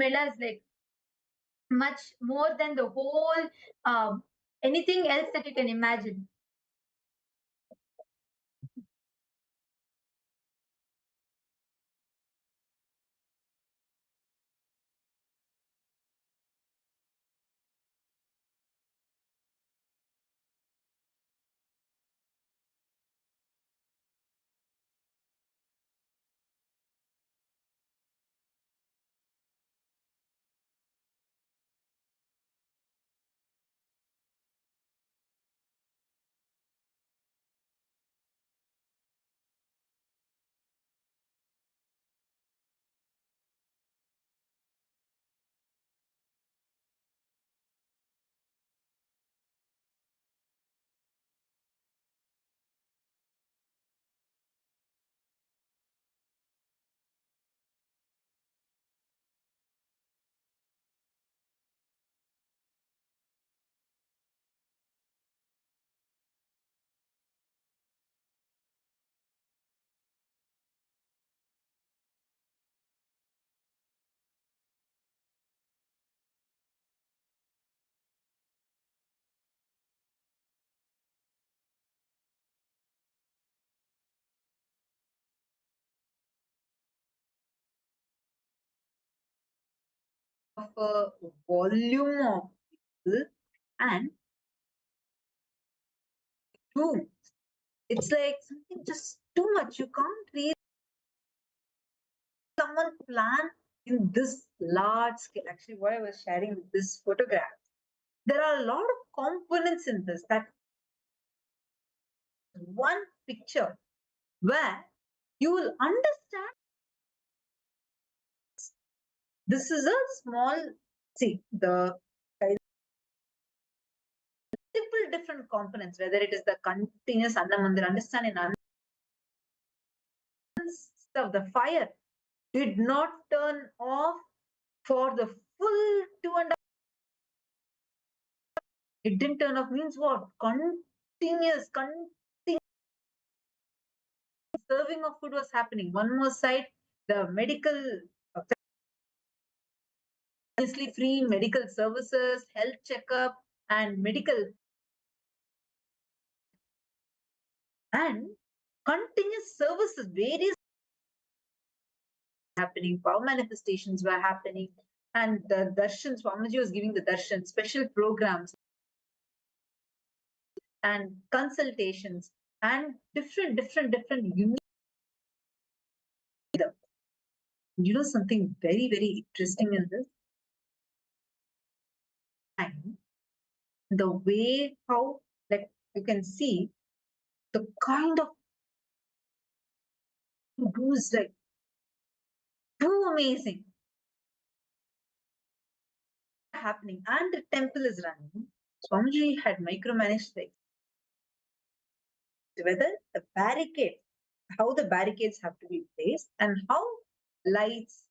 umbrella is like much more than the whole anything else that you can imagine. Of a volume of people and too. It's like something just too much. You can't really someone plan in this large scale. Actually, what I was sharing with this photograph, there are a lot of components in this. That one picture where you will understand this is a small, see, the multiple different components, whether it is the continuous Annamandir, understand in of the fire did not turn off for the full 2.5. It didn't turn off means what? Continuous serving of food was happening. One more side, the medical, obviously free medical services, health checkup, and medical and continuous services, various happening, power manifestations were happening, and the darshan, Swamiji was giving the darshan, special programs and consultations and different unique. You know something very, very interesting in this? And the way how, like, you can see the kind of boost, like, too amazing happening. And the temple is running. Swamiji had micromanaged the whether the barricade, how the barricades have to be placed and how lights,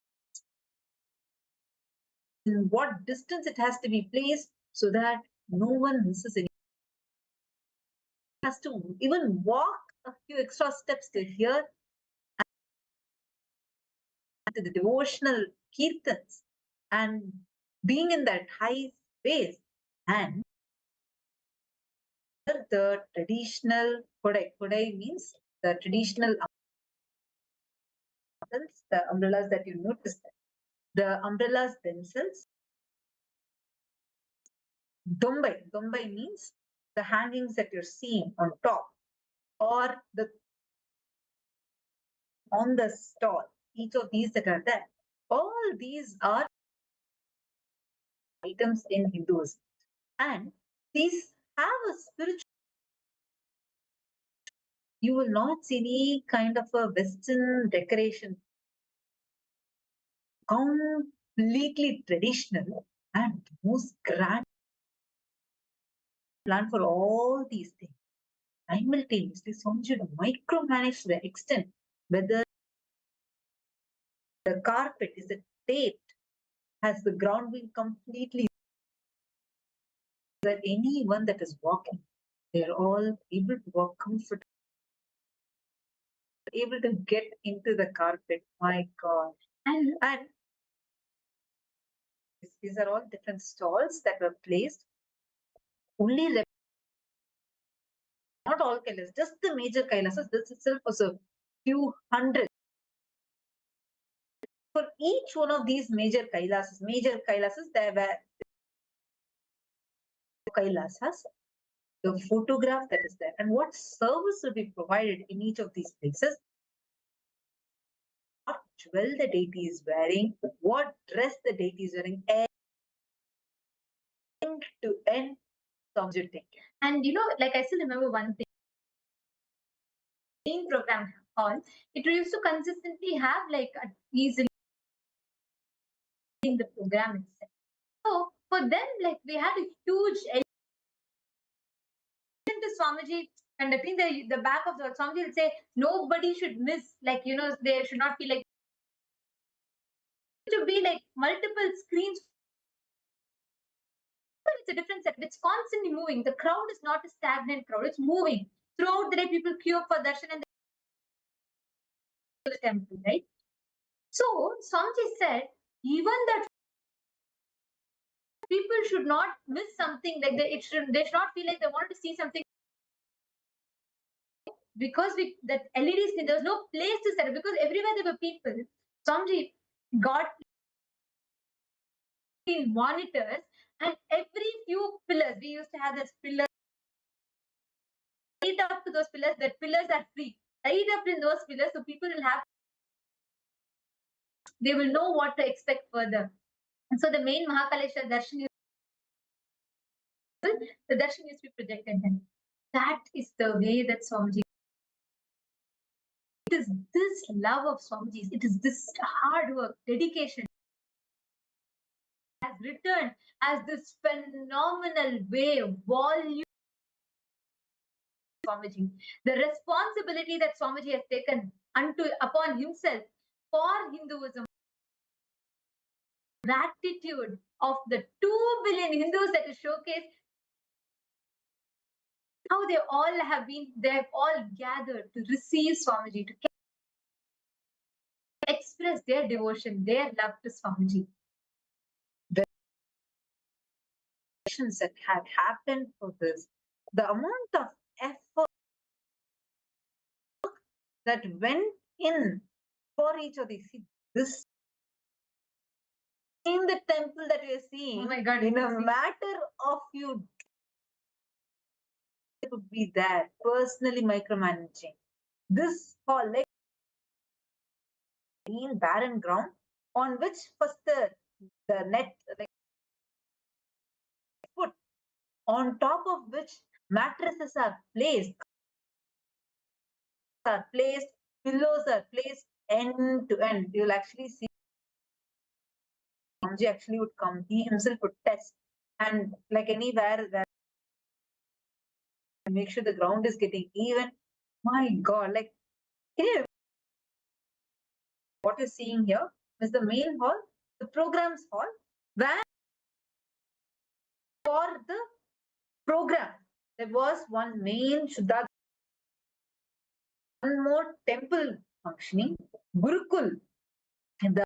in what distance it has to be placed so that no one misses any. Has to even walk a few extra steps to here to the devotional kirtans and being in that high space and the traditional kodai. Kodai means the traditional umbrellas, the umbrellas that you notice. The umbrellas themselves. Dombai. Dombai means the hangings that you're seeing on top or the on the stall. Each of these that are there. All these are items in Hinduism. And these have a spiritual. You will not see any kind of a Western decoration. Completely traditional and most grand plan for all these things. Simultaneously, someone should micromanage to the extent whether the carpet is taped, has the ground been completely that anyone that is walking, they're all able to walk comfortably, able to get into the carpet. My God. And These are all different stalls that were placed. Only not all Kailas, just the major Kailasas. This itself was a few hundred. For each one of these major Kailasas, there were Kailasas, the photograph that is there, and what service will be provided in each of these places. What jewel the deity is wearing, what dress the deity is wearing, end to end subjecting. And like I still remember one thing. Main program hall, it used to consistently have like easily in the program itself. So for them, like we had a huge to Swamiji conducting the back of the Swamiji will say nobody should miss, like they should not feel like to be like multiple screens. It's a different set. It's constantly moving. The crowd is not a stagnant crowd. It's moving. Throughout the day, people queue up for darshan and the temple, right? So Swamiji said, even that people should not miss something, like they should not feel like they wanted to see something because that LED screen, there was no place to set it because everywhere there were people. Swamiji got monitors, and every few pillars, we used to have this pillar right up to those pillars. That pillars are free. Right up in those pillars, so people will have, they will know what to expect further. And so the main MahaKalabhairava Darshan, the darshan used to be projected then. That is the way that Swamiji. It is this love of Swamiji's. It is this hard work, dedication has returned as this phenomenal wave, volume. Swamiji, the responsibility that Swamiji has taken upon himself for Hinduism, gratitude of the 2 billion Hindus that is showcased, how they have all gathered to receive Swamiji, to express their devotion, their love to Swamiji. The actions that had happened for this, the amount of effort that went in for each of these. This in the temple that we are seeing, oh my God, in a matter of few would be there, personally micromanaging. This hall, like green barren ground on which first the net like put, on top of which mattresses are placed, pillows are placed end to end. You'll actually see Ramji actually would come, he himself would test, and like anywhere that make sure the ground is getting even. My God, like here, what you're seeing here is the main hall, the programs hall, where for the program there was one main Shuddha, one more temple functioning, Gurukul, the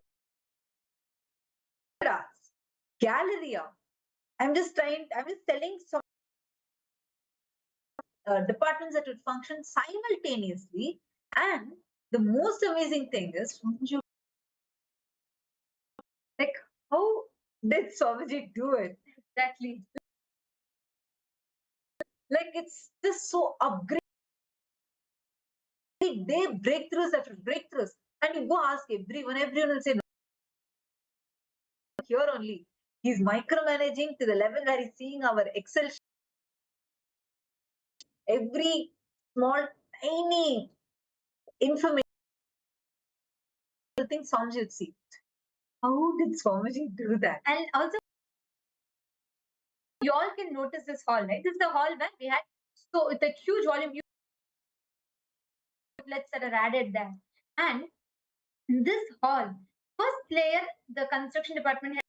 Galleria. I'm just telling some departments that would function simultaneously. And the most amazing thing is, like, how did Swamiji do it? Exactly. Like, it's just so upgrade. They breakthroughs after breakthroughs. And you go ask everyone will say, no. Here only. He's micromanaging to the level where he's seeing our Excel. Every small, tiny information thing Swamiji would see. How did Swamiji do that? And also, you all can notice this hall, right? This is the hall where we had with a huge volume outlets that are added there. And this hall, first layer, the construction department had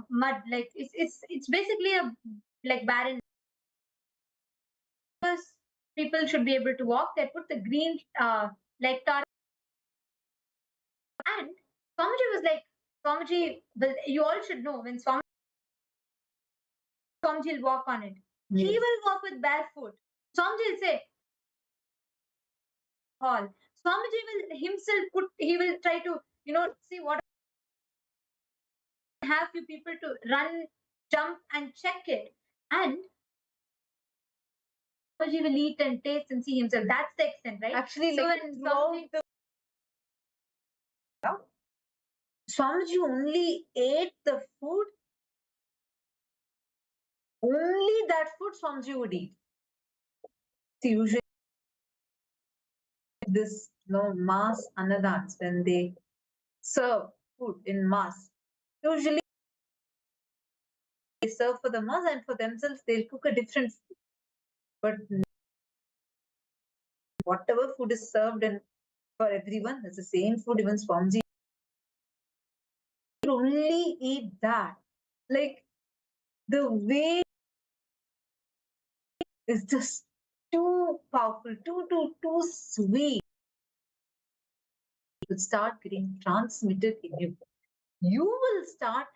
mud, like it's basically a like barren. People should be able to walk. They put the green like tar. And Swamiji was like, Swamiji, well, you all should know when Swamiji will walk on it. Yes. He will walk with barefoot. Swamiji will say, hall. Swamiji will himself he will try to, see what have few people to run, jump and check it. And Swamiji will eat and taste and see himself. That's the extent, right? Actually, so like when Swamiji only ate the food. Only that food Swamiji would eat. See, usually this mass annadans, when they serve food in mass, usually they serve for the mass and for themselves they'll cook a different food. But whatever food is served and for everyone, it's the same food. Even Swamiji only eat that. Like the way is just too powerful, too sweet. It will start getting transmitted in you. You will start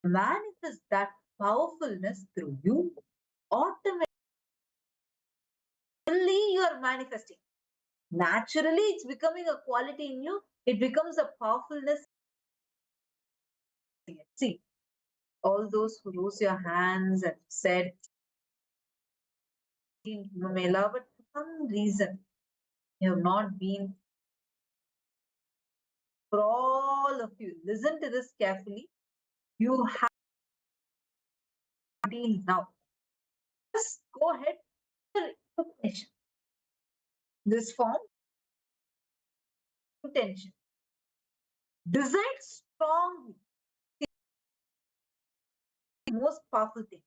manifest that powerfulness through you. Automatically, you are manifesting. Naturally, it's becoming a quality in you. It becomes a powerfulness. See, all those who rose your hands and said, Mela, but for some reason, you have not been. For all of you, listen to this carefully. You have been now. Just go ahead. This form, intention. Decide strongly. The most powerful thing.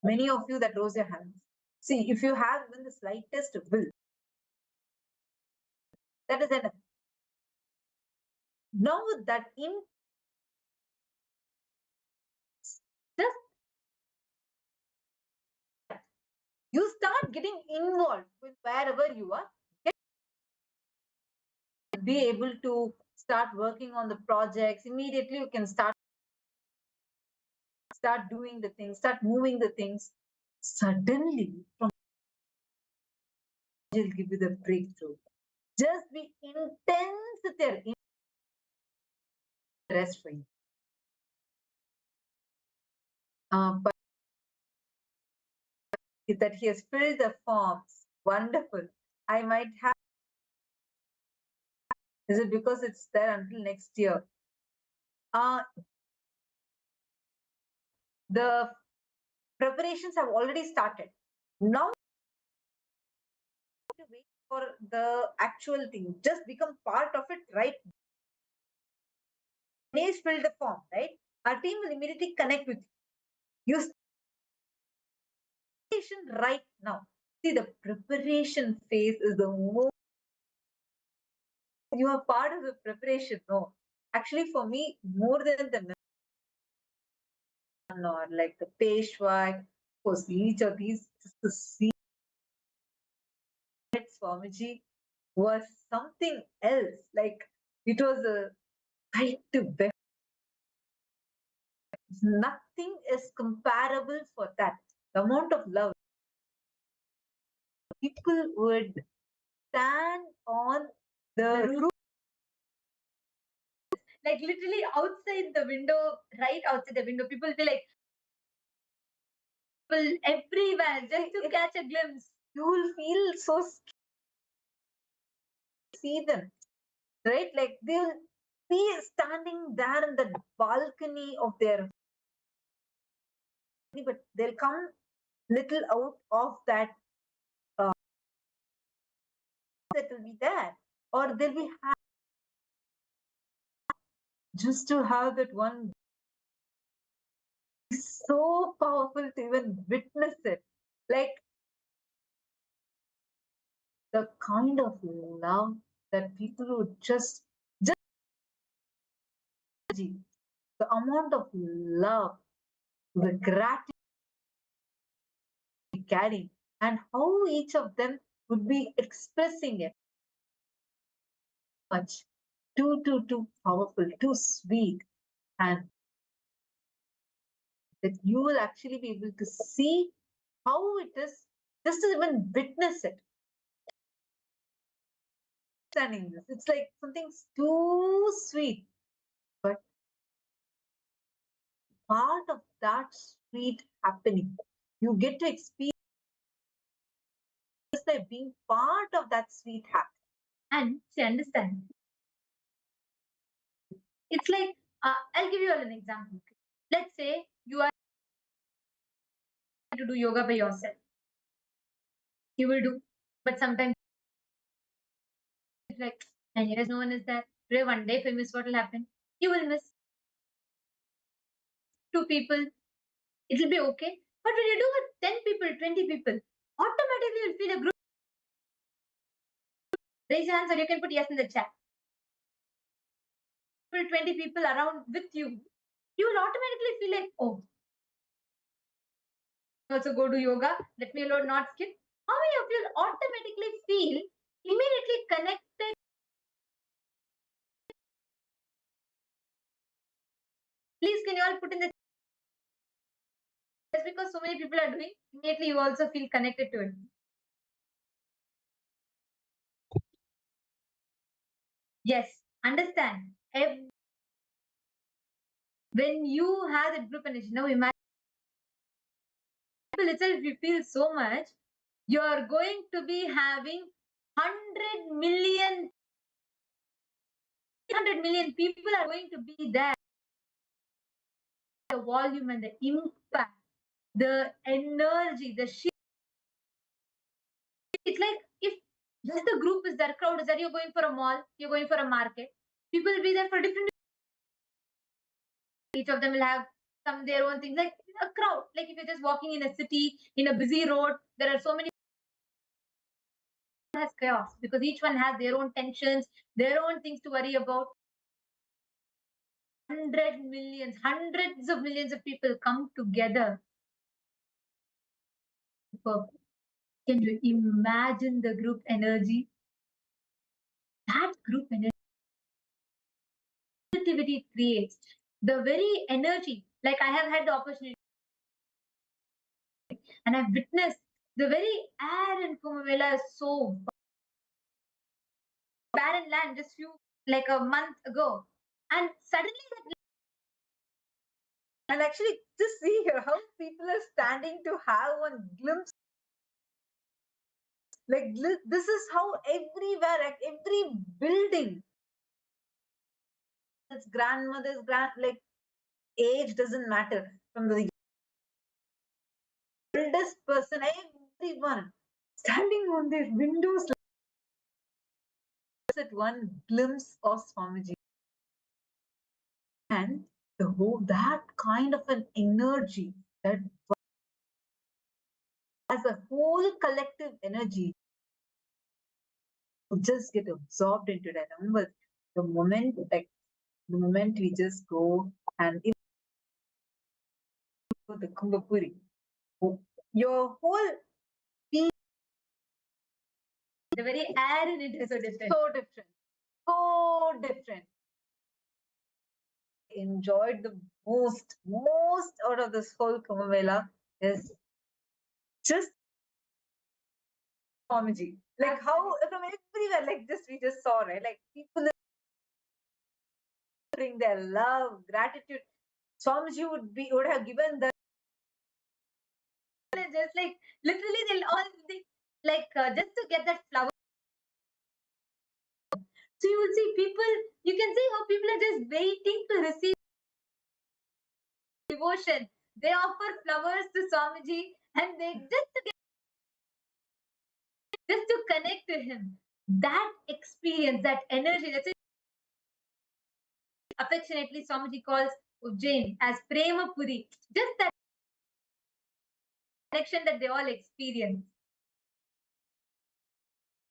Many of you that rose your hands. See, if you have even the slightest will, that is enough. Now with that just you start getting involved with wherever you are. Be able to start working on the projects. Immediately you can start doing the things, start moving the things. Suddenly, from will give you the breakthrough. Just be intense there. Rest for you. But that he has filled the forms. Wonderful. I might have. Is it because it's there until next year? The preparations have already started. Now to wait for the actual thing. Just become part of it, right? Ganesh filled the form, right? Our team will immediately connect with you. Use right now. See, the preparation phase is the most. You are part of the preparation. No, actually, for me, more than the or like the Peshwa, of course, each of these to see Swamiji was something else. Like it was a right to best. Nothing is comparable for that. The amount of love people would stand on the roof, like literally outside the window, right outside the window, people will be like, people everywhere just to catch a glimpse. You will feel so scared to see them, right? Like they'll be standing there in the balcony of their, but they'll come little out of that that will be there, or they'll be just to have that one. So powerful to even witness it. Like the kind of love that people would just the amount of love, the gratitude we carry, and how each of them would be expressing it much. too powerful, too sweet, and that you will actually be able to see how it is just to even witness it. Understanding this, it's like something too sweet, but part of that sweet happening, you get to experience like being part of that sweet happening. And see, understand. It's like, I'll give you all an example. Let's say you are to do yoga by yourself. You will do, but sometimes it's like, and here is no one is there. Today, one day, if you miss, what will happen? You will miss two people. It will be okay. But when you do with 10 people, 20 people, automatically you'll feel a group. Raise your hands or you can put yes in the chat. 20 people around with you, you will automatically feel like, oh, also go do yoga, let me alone not skip. How many of you will automatically feel immediately connected? Please, can you all put in the just because so many people are doing, immediately you also feel connected to it. Yes, understand. When you have that group energy, now imagine itself, you feel so much, you are going to be having 100 million, 300 million people are going to be there. The volume and the impact, the energy, the shift. It's like if just the group is there, crowd is there, you're going for a mall, you're going for a market, people will be there for different. Each of them will have some their own things, like a crowd. Like if you're just walking in a city, in a busy road, there are so many has chaos because each one has their own tensions, their own things to worry about. 100 millions, hundreds of millions of people come together. Can you imagine the group energy? That group energy positivity creates the very energy. Like I have had the opportunity and I've witnessed the very air in Kumbh Mela is so barren land just few like a month ago. And suddenly And actually, just see here how people are standing to have one glimpse. Like this is how everywhere, like every building, its grandmother's like age doesn't matter. From the oldest person, everyone standing on their windows at one glimpse of Swamiji. And the whole that kind of an energy that as a whole collective energy just get absorbed into that. Remember the moment like the moment we just go and the Kumbhapuri, your whole being, the very air in it is so different. So different. So different. Enjoyed the most out of this whole Kumbh Mela is just Swamiji. Like how from everywhere, like just we just saw, right? Like people bring their love, gratitude. Swamiji would have given the Just like literally they'll all think like just to get that flower. So you will see people, you can see how people are just waiting to receive devotion. They offer flowers to Swamiji and they just to connect to him. That experience, that energy, that's affectionately Swamiji calls Ujjain as Prema Puri. Just that connection that they all experience.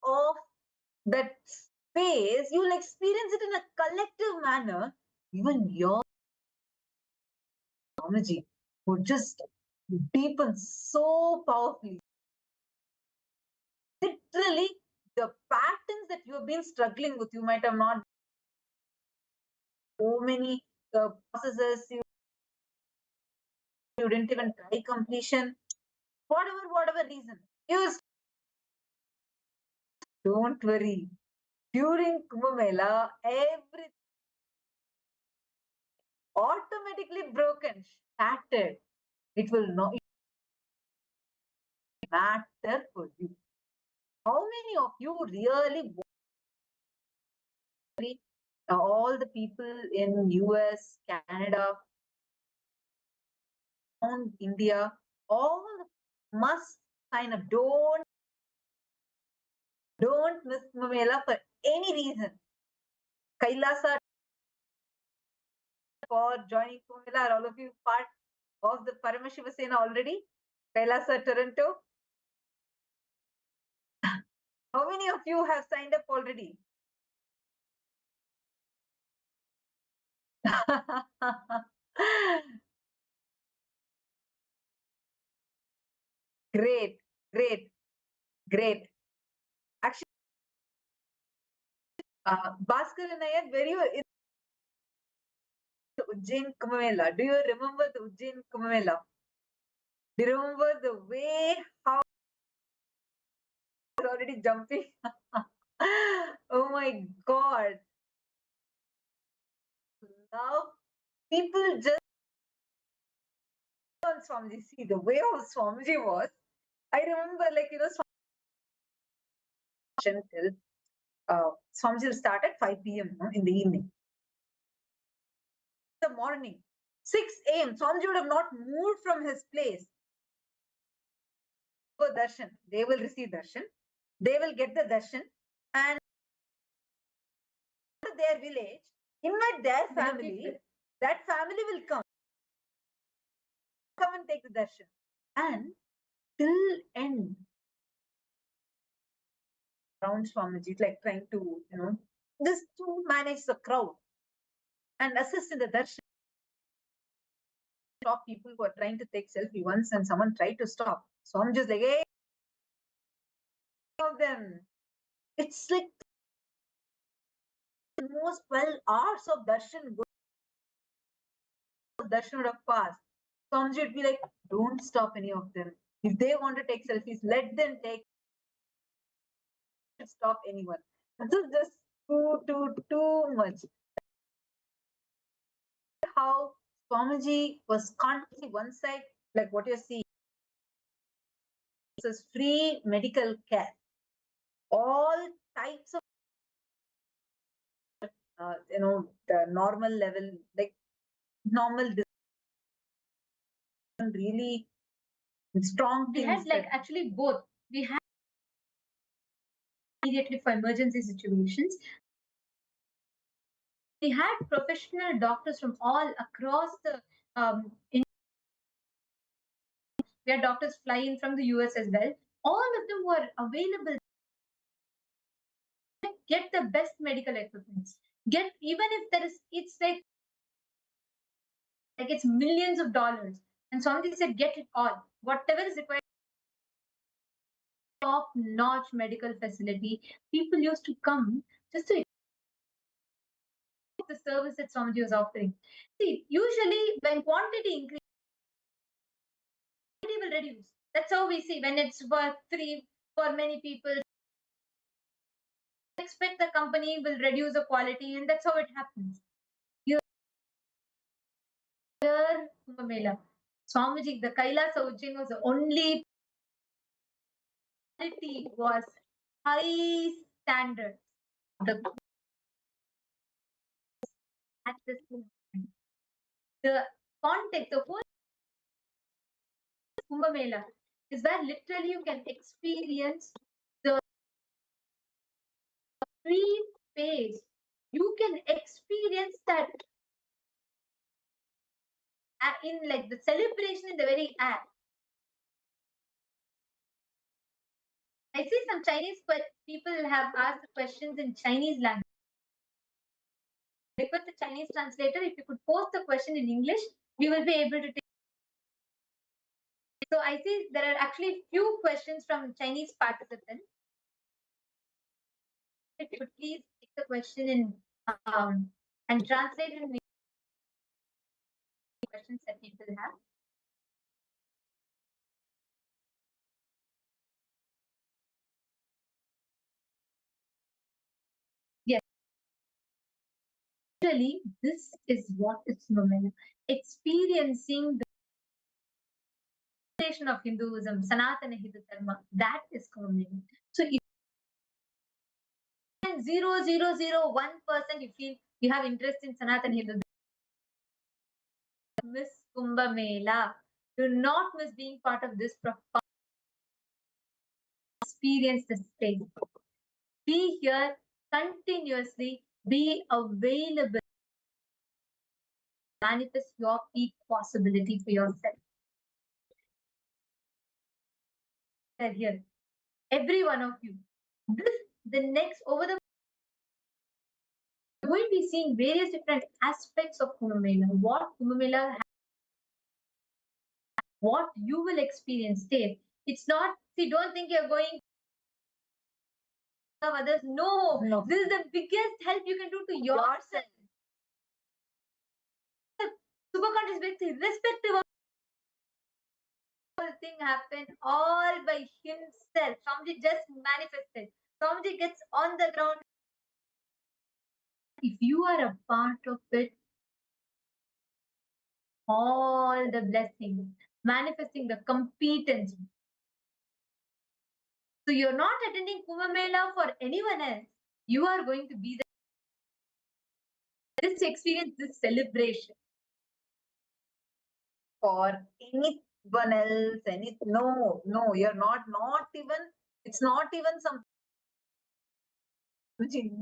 of that space, you'll experience it in a collective manner. Even your Swamiji would just deepen so powerfully. Literally, the patterns that you have been struggling with, you might have not so many processes, you didn't even try completion, whatever reason. You don't worry. During Kumbh Mela, everything automatically broken, shattered. It will not matter for you. How many of you really all the people in US, Canada, around India, all must sign up. Don't miss Kumbh Mela for any reason. Kailasa for joining Kumbh Mela. Are all of you part of the Paramashiva Sena already? Kailasa, Toronto. How many of you have signed up already? Great, great, great. Actually, Bhaskar and I are very in the Ujjain Kumbh Mela. Do you remember the Ujjain Kumbh Mela? Do you remember the way how it's already jumping? Oh my God. Now people just on Swamiji. See the way how Swamiji was. I remember till Swamiji will start at 5 p.m. In the evening. The morning, 6 a.m. Swamiji would have not moved from his place. For darshan, they will receive darshan. They will get the darshan and their village, invite their family. That family will come and take the darshan. And till end, around Swamiji, like trying to, just to manage the crowd and assist in the darshan. Stop people who are trying to take selfie once and someone tried to stop. Swamiji is like, hey, of them. It's like almost 12 hours of darshan. Darshan would have passed. Swamiji would be like, don't stop any of them. If they want to take selfies, let them take. Stop anyone. This is just too much. How Swamiji was constantly one side, like what you're seeing. This is free medical care. All types of, the normal level, like normal, really strong. We had actually both. We had immediately for emergency situations. We had professional doctors from all across the we had doctors flying from the US as well. All of them were available. Get the best medical equipment. Get, even if there is, it's like it's millions of dollars. And somebody said, get it all. Whatever is required. Top-notch medical facility. People used to come just to the service that Swamiji was offering. See, usually when quantity increases, quality will reduce. That's how we see when it's for many people. Expect the company will reduce the quality, and that's how it happens. Here, Kumbh Mela, Swamiji, the Kailasa Ujjain was the only quality was high standard. At this moment, the context, the whole Kumbh Mela is where literally you can experience the free space. You can experience that in like the celebration in the very act. I see some Chinese people have asked questions in Chinese language. Request the Chinese translator, if you could post the question in English, we will be able to take. So I see there are actually few questions from Chinese participants. If you could please take the question in and translate it in questions that people have. Yes. Actually, this is what it's known. Experiencing the foundation of Hinduism, Sanatana Hindu Dharma, that is Kumbh. So if 0.0001% you feel you have interest in Sanatana Hindu Dharma, miss Kumbh Mela. Do not miss being part of this profound experience, the space. Be here continuously, be available, manifest your peak possibility for yourself. They're here. Every one of you. The next over the we're going to be seeing various different aspects of Kumbh Mela. What Kumbh Mela has, what you will experience there. It's not, see, don't think you're going to others. No, this is the biggest help you can do to yourself. Superconscious being irrespective of the thing happened all by himself. Swamiji just manifested. Swamiji gets on the ground. If you are a part of it, all the blessings, manifesting the competence. So you're not attending Kumbh Mela for anyone else. You are going to be this experience, this celebration. For anyone else, no, you're not even, it's not even something.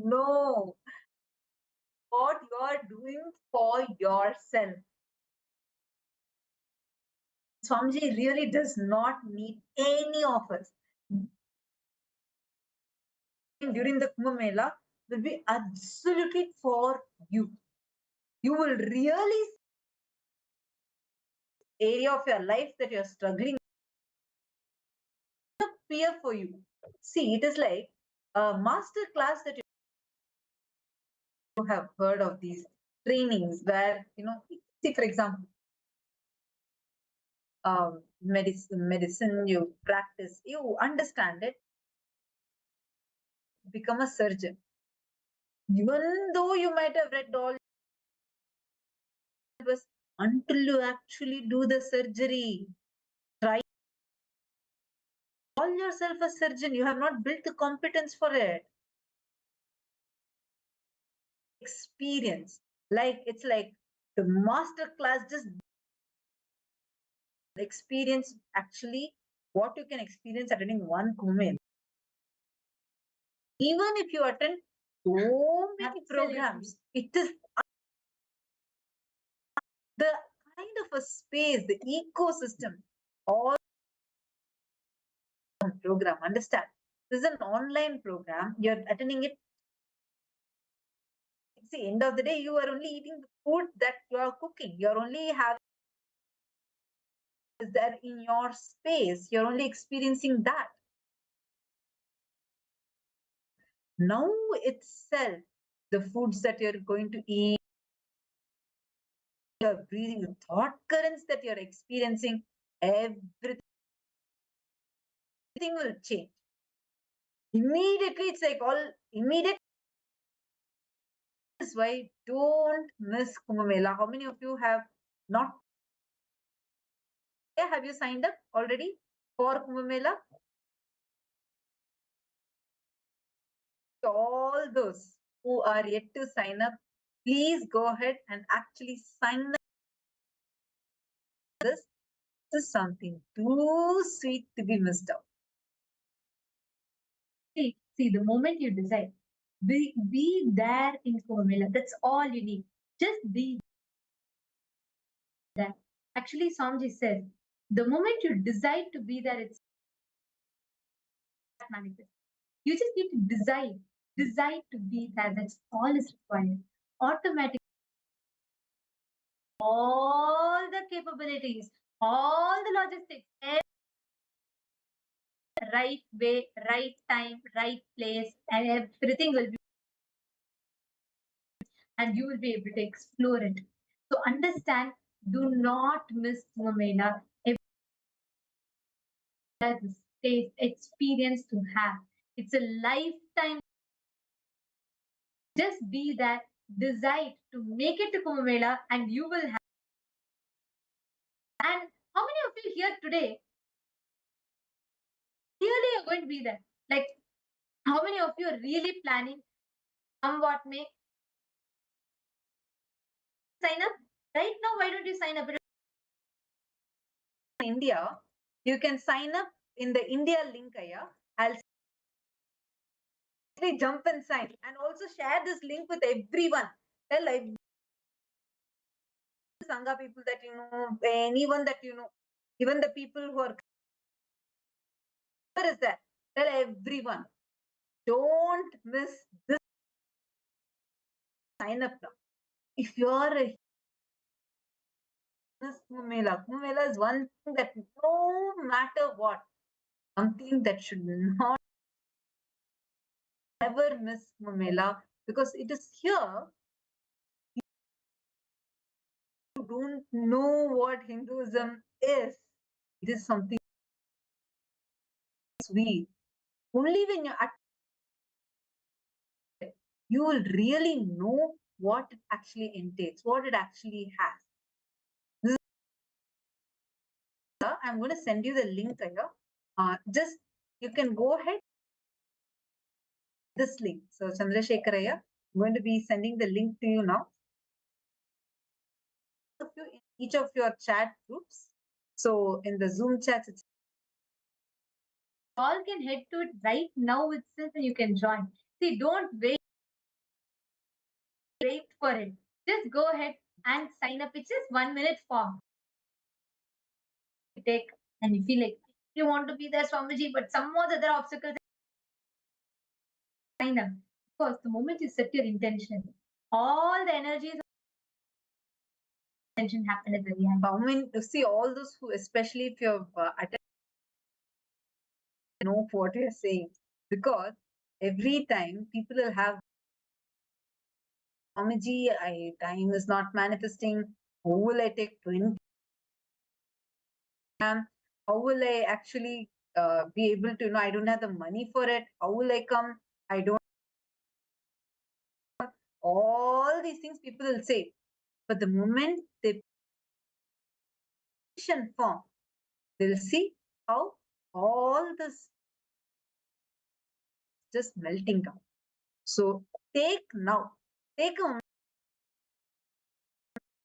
No, what you are doing for yourself. Swamiji really does not need any of us. During the Kumbh Mela will be absolutely for you. You will really area of your life that you're struggling appear for you. See, it is like a master class that you have heard of these trainings where, see, for example, medicine you practice, you understand it, become a surgeon. Even though you might have read all, until you actually do the surgery, try call yourself a surgeon. You have not built the competence for it. Experience, like it's like the master class, just experience actually what you can experience attending one Kumbh Mela. Even if you attend so many programs, it is the kind of a space, the ecosystem, all program. Understand? This is an online program. You're attending it. See, end of the day, you are only eating the food that you are cooking. You're only having is there in your space. You're only experiencing that. Now itself, the foods that you're going to eat, you're breathing, the thought currents that you're experiencing, everything will change. Immediately, it's like all immediate. That's why don't miss Kumbh Mela. How many of you have not? Have you signed up already for Kumbh Mela? All those who are yet to sign up, please go ahead and actually sign up. This is something too sweet to be missed out. See, the moment you decide, be there in Kumbh Mela. That's all you need. Just be there. Actually, Swamiji says, the moment you decide to be there, it's manifest. You just need to decide to be there. That's all is required. Automatically, all the capabilities, all the logistics, right way, right time, right place, and everything will be. and you will be able to explore it. So understand, do not miss Kumbh Mela. As a state experience to have. It's a lifetime. Just be that, decide to make it to Kumbh Mela, and you will have. And how many of you here today really are going to be there? Like, how many of you are really planning? Somewhat may sign up right now. Why don't you sign up? India, you can sign up in the India link. I'll jump and sign, and also share this link with everyone. Tell Sangha people that you know, anyone that you know, even the people who are. Where is that? Tell everyone. Don't miss this. Sign up now. If you're a this Kumbh Mela is one thing that no matter what, something that should not ever miss Kumbh Mela, because it is here. You don't know what Hinduism is. It is something sweet. Only when you're at it, you will really know what it actually entails, what it actually has. I'm going to send you the link here. Just you can go ahead this link. So Chandrasekharaya, I'm going to be sending the link to you now. In each of your chat groups. So in the Zoom chats, it's all can head to it right now itself, and you can join. See, don't wait for it. Just go ahead and sign up. It's just 1 minute form. You take, and you feel like you want to be there, Swamiji, but some more other obstacles. Sign up. Because the moment you set your intention, all the energies of intention happen at the very end. I mean, to see all those who, especially if you've attended, know what you're saying, because every time people will have Swamiji, time is not manifesting. How will I take 20? How will I actually be able to know? I don't have the money for it. How will I come? I don't. All these things people will say, but the moment they form, they'll see how all this just melting down. So take a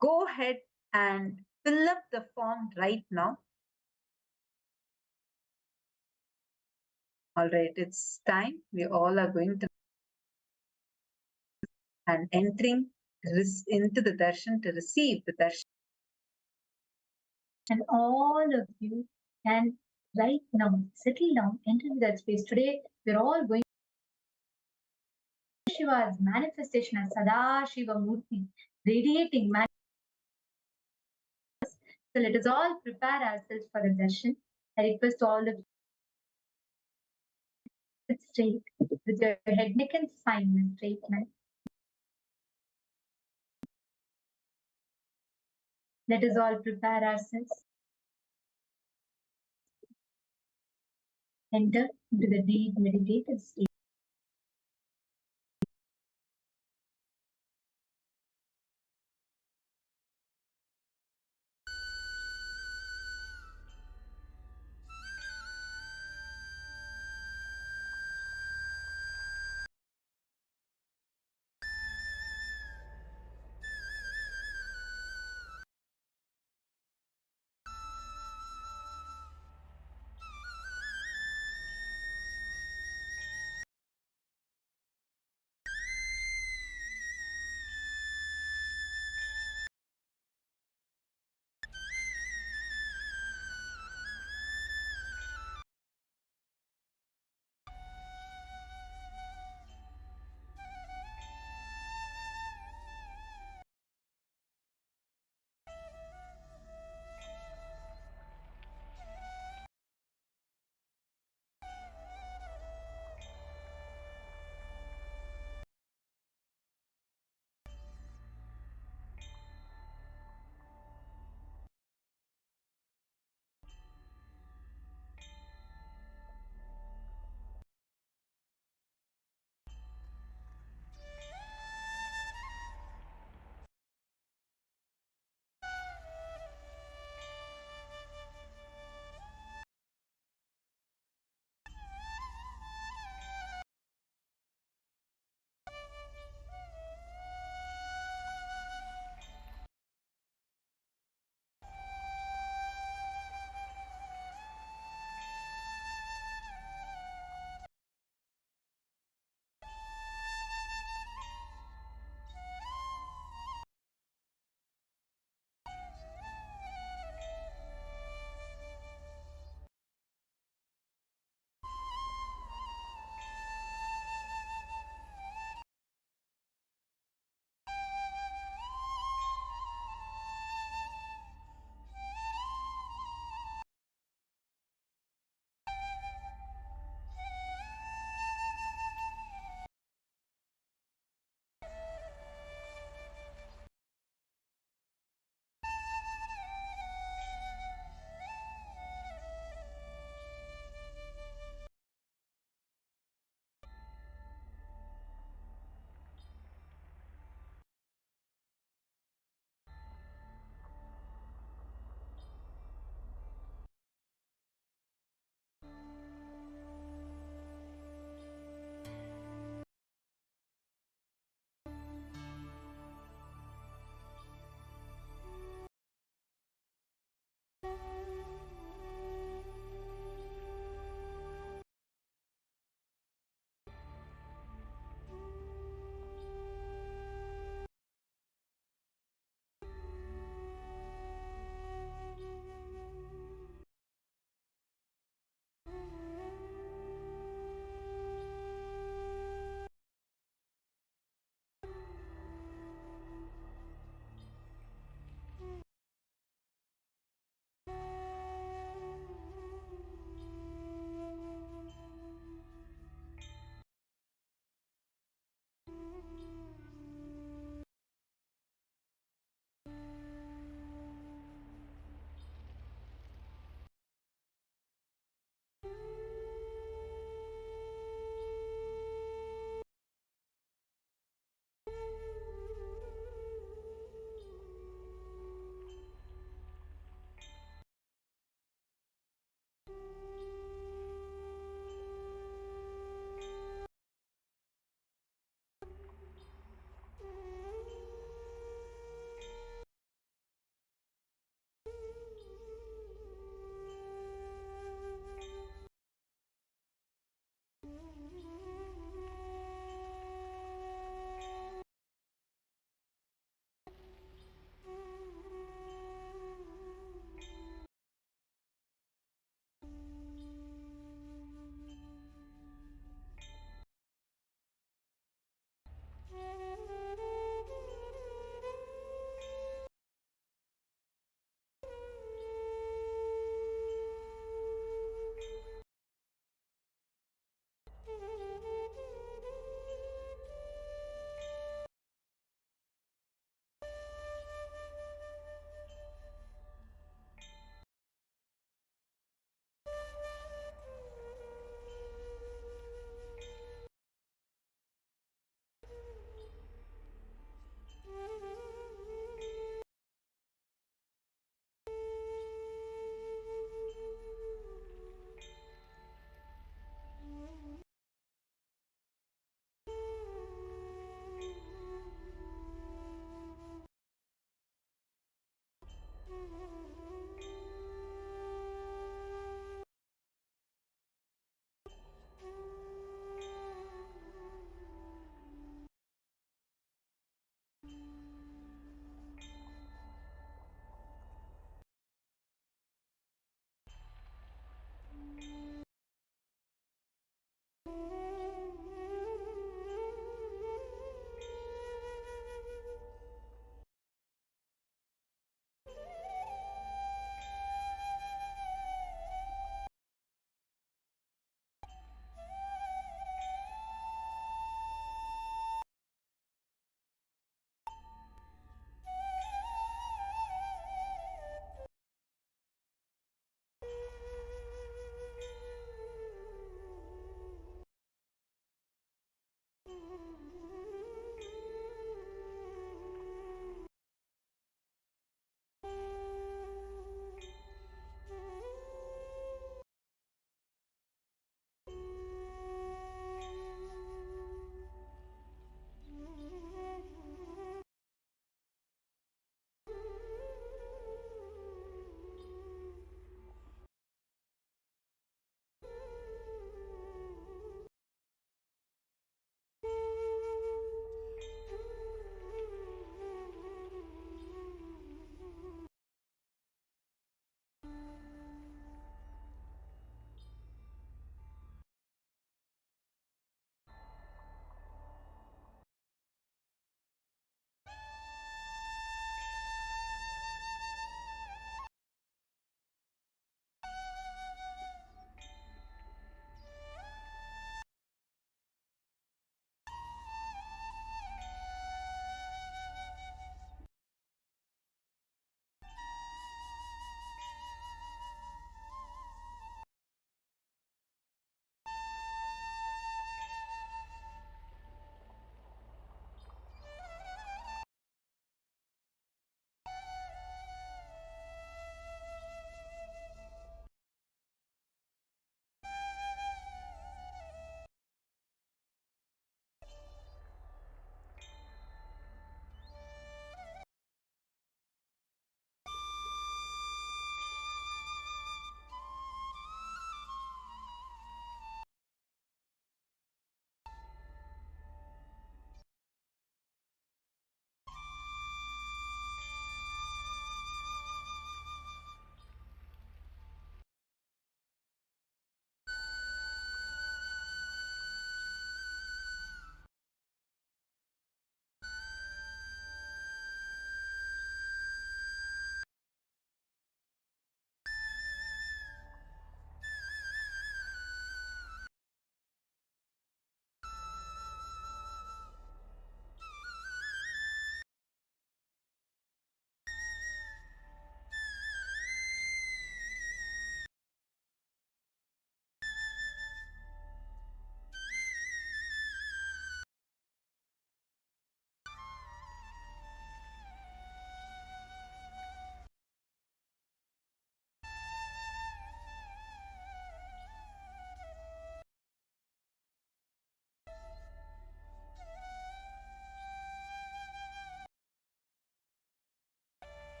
go ahead and fill up the form right now. All right, it's time. We all are going to and entering into the darshan to receive the darshan. And all of you can right now settle down, enter that space. Today, we're all going to Shiva's manifestation as Sadashiva Murti, radiating. So let us all prepare ourselves for the darshan. I request all of you sit straight with your head, neck, and spine in a straight line. Let us all prepare ourselves. Enter into the deep meditative state.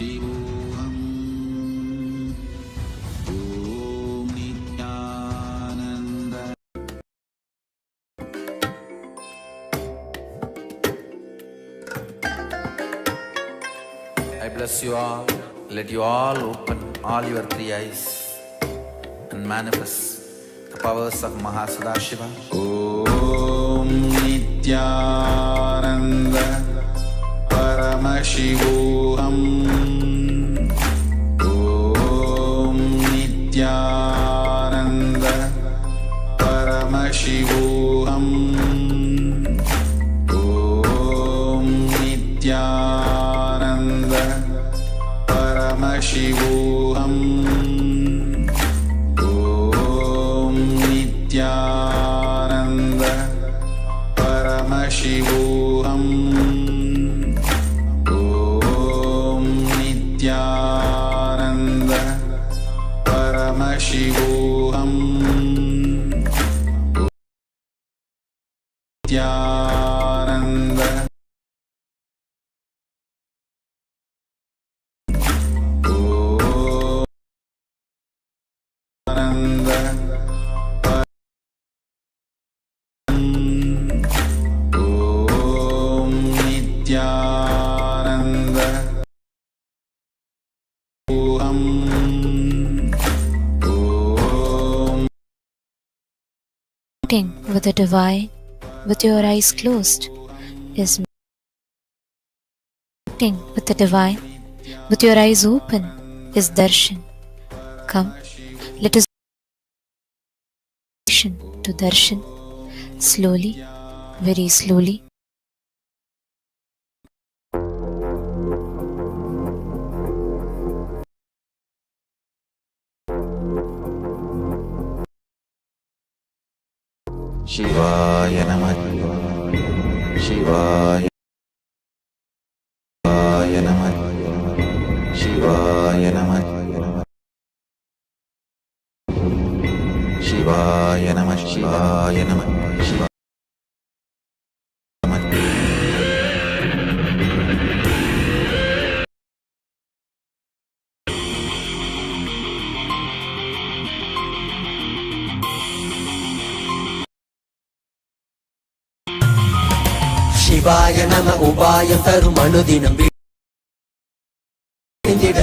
Shivoham Om Nityananda. I bless you all. Let you all open all your three eyes and manifest the powers of Mahasudashiva. Om Nityananda Paramashivam. Om Nityananda Paramashivam. Om Nityananda Paramashivam. Om Nityananda Paramashivam. Om Nityananda Paramashivam. Nityananda With the divine, with your eyes closed, is meeting with the divine, with your eyes open, is darshan. Come, let us to darshan, slowly, very slowly. Shivaya Namah. Shivaya Namah. Shivaya Namah. Shivaya Namah. Shivaya Namah. Shivaya Shivaya Nama Ubhayam Tarum Anudinam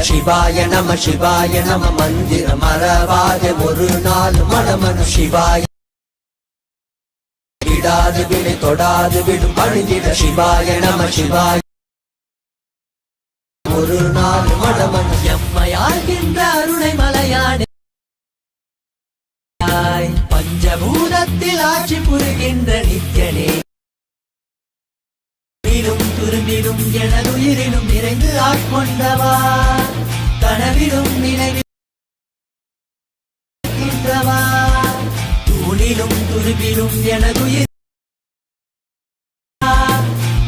Shivaya Nama Shivaya Nama Mandira Maravade Murunal Madamanu Shivaya Vidadu Vili Todadu Vidu Panidira Shivaya Nama Shivaya Murunal Madamanu Yammayagindra Arunai Malayane Panjabhudathil Aachi Purigindra Nityane துரும்பிடும் எனதுயிரிலும் நிறைந்து ஆட்கொண்டவா கனவிலும் நினைவின்றவா தூணிலும் துரும்பிலும் எனதுயிர்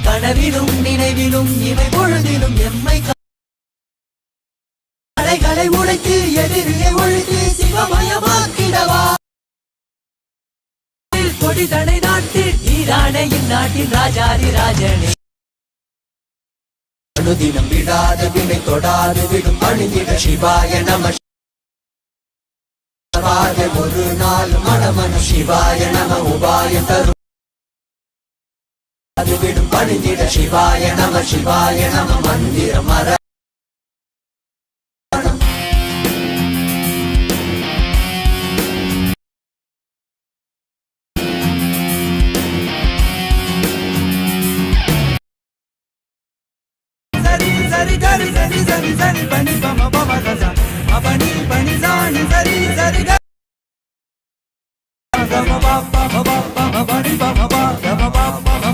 கனவிலும் நினைவிலும் இவை பொழுதிலும் எம்மை கலைகளை உடைத்து எதிரியை ஒழித்து சிவமயமாக்கிடவா கொடிதனை நாட்டில் நீரானே இந்நாட்டின் ராஜாதி ராஜனே அனுதினம் விடாது வினை தொடாது விடும் அணிந்திட சிவாய நம ஒரு நாள் மனமனு சிவாய நம உபாய தரும் அது விடும் அணிந்திட சிவாய நம மந்திர மர Sari sari sari sari sari pani pama pama gaza apani pani sani sari sari ga pama pama pama pama pani pama pama pama pama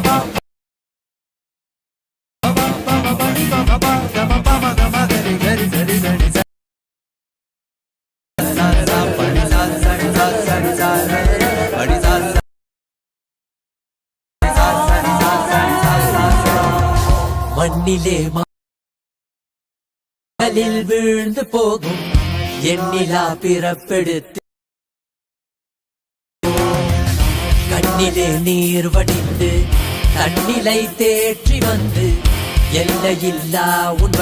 pama pama pani pama pama pama pama gari gari sari sari sari sa pani sa sari sa sari sa pani sa மண்ணிலே மகளில் வீழ்ந்து போகும் எண்ணிலா பிறப்பெடுத்து கண்ணிலே நீர் வடிந்து தன்னிலை தேற்றி வந்து எல்லையில்லா உன்